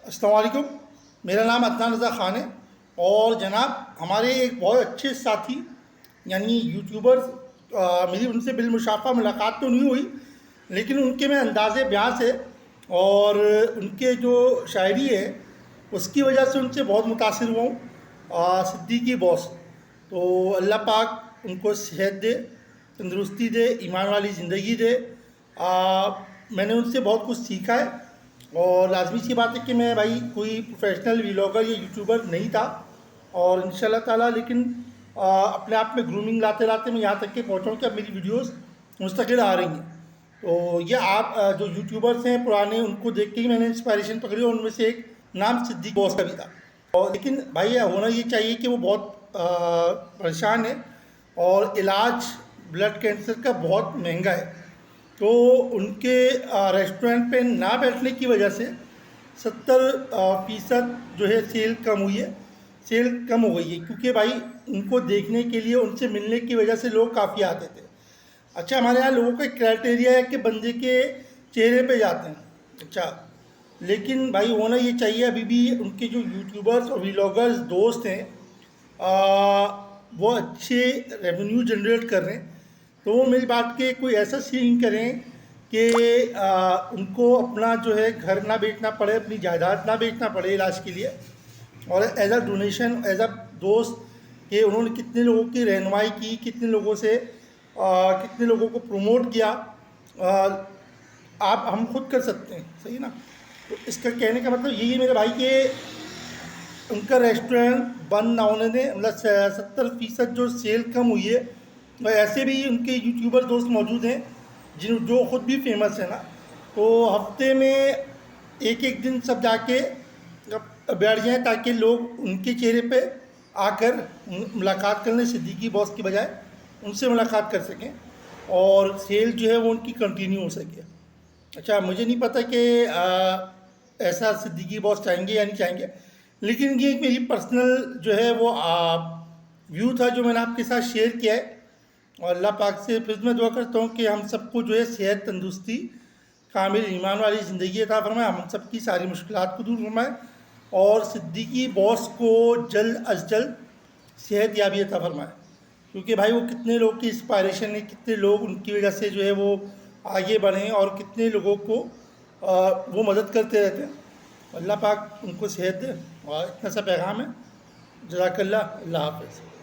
अस्सलाम वालेकुम। मेरा नाम अदनान रज़ा ख़ान है और जनाब हमारे एक बहुत अच्छे साथी यानी यूट्यूबर्स, मेरी उनसे बिलमुशाफ़ा मुलाकात तो नहीं हुई, लेकिन उनके में अंदाज़े बयां से और उनके जो शायरी है उसकी वजह से उनसे बहुत मुतासिर हुआ हूँ। सिद्दीकी बॉस, तो अल्लाह पाक उनको सेहत दे, तंदुरुस्ती दे, ईमान वाली ज़िंदगी दे। मैंने उनसे बहुत कुछ सीखा है और लाजमी सी बात है कि मैं भाई कोई प्रोफेशनल व्लॉगर या यूट्यूबर नहीं था और इंशाल्लाह ताला, लेकिन अपने आप में ग्रूमिंग लाते लाते मैं यहाँ तक के पहुँचा हूँ कि अब मेरी वीडियोस मुस्तकिल आ रही हैं। तो ये आप जो यूट्यूबर्स हैं पुराने, उनको देख के ही मैंने इंस्पायरेशन पकड़ी और उनमें से एक नाम सिद्दीक बॉस का भी था। और लेकिन भाई होना ये चाहिए कि वो बहुत परेशान है और इलाज ब्लड कैंसर का बहुत महंगा है, तो उनके रेस्टोरेंट पे ना बैठने की वजह से 70% जो है सेल कम हुई है, सेल कम हो गई है, क्योंकि भाई उनको देखने के लिए, उनसे मिलने की वजह से लोग काफ़ी आते थे। अच्छा, हमारे यहाँ लोगों का क्राइटेरिया है कि बंदे के चेहरे पे जाते हैं। अच्छा, लेकिन भाई होना ये चाहिए, अभी भी उनके जो यूट्यूबर्स और व्लॉगर्स दोस्त हैं वो अच्छे रेवेन्यू जनरेट कर रहे हैं, तो वो मेरी बात के कोई ऐसा सीन करें कि उनको अपना जो है घर ना बेचना पड़े, अपनी जायदाद ना बेचना पड़े इलाज के लिए, और as a donation, as a दोस्त कि उन्होंने कितने लोगों की रहनुमाई की, कितने लोगों से कितने लोगों को प्रमोट किया। आप हम खुद कर सकते हैं, सही ना। तो इसका कहने का मतलब यही है मेरे भाई के उनका रेस्टोरेंट बंद ना होने दें, मतलब 70% जो सेल कम हुई है। और ऐसे भी उनके यूट्यूबर दोस्त मौजूद हैं जो ख़ुद भी फेमस है ना, तो हफ्ते में एक एक दिन सब जाके बैठ जाएं ताकि लोग उनके चेहरे पे आकर मुलाकात कर लें, सिद्दीकी बॉस की बजाय उनसे मुलाकात कर सकें और सेल जो है वो उनकी कंटिन्यू हो सके। अच्छा, मुझे नहीं पता कि ऐसा सिद्दीकी बॉस चाहेंगे या नहीं चाहेंगे, लेकिन ये एक मेरी पर्सनल जो है वो व्यू था जो मैंने आपके साथ शेयर किया है। और अल्लाह पाक से फिर मैं दुआ करता हूँ कि हम सबको जो है सेहत, तंदुरुस्ती, कामिल ईमान वाली ज़िंदगी अता फरमाए, हम सबकी सारी मुश्किलात को दूर फरमाए और सिद्दीकी बॉस को जल्द अज जल्द सेहत याबी अता फरमाए, क्योंकि भाई वो कितने लोग की इंस्पायरेशन है, कितने लोग उनकी वजह से जो है वो आगे बढ़े और कितने लोगों को वो मदद करते रहते हैं। अल्लाह पाक उनको सेहत दे और इतना सा पैगाम है। जज़ाकल्लाह, अल्लाह हाफ़िज़।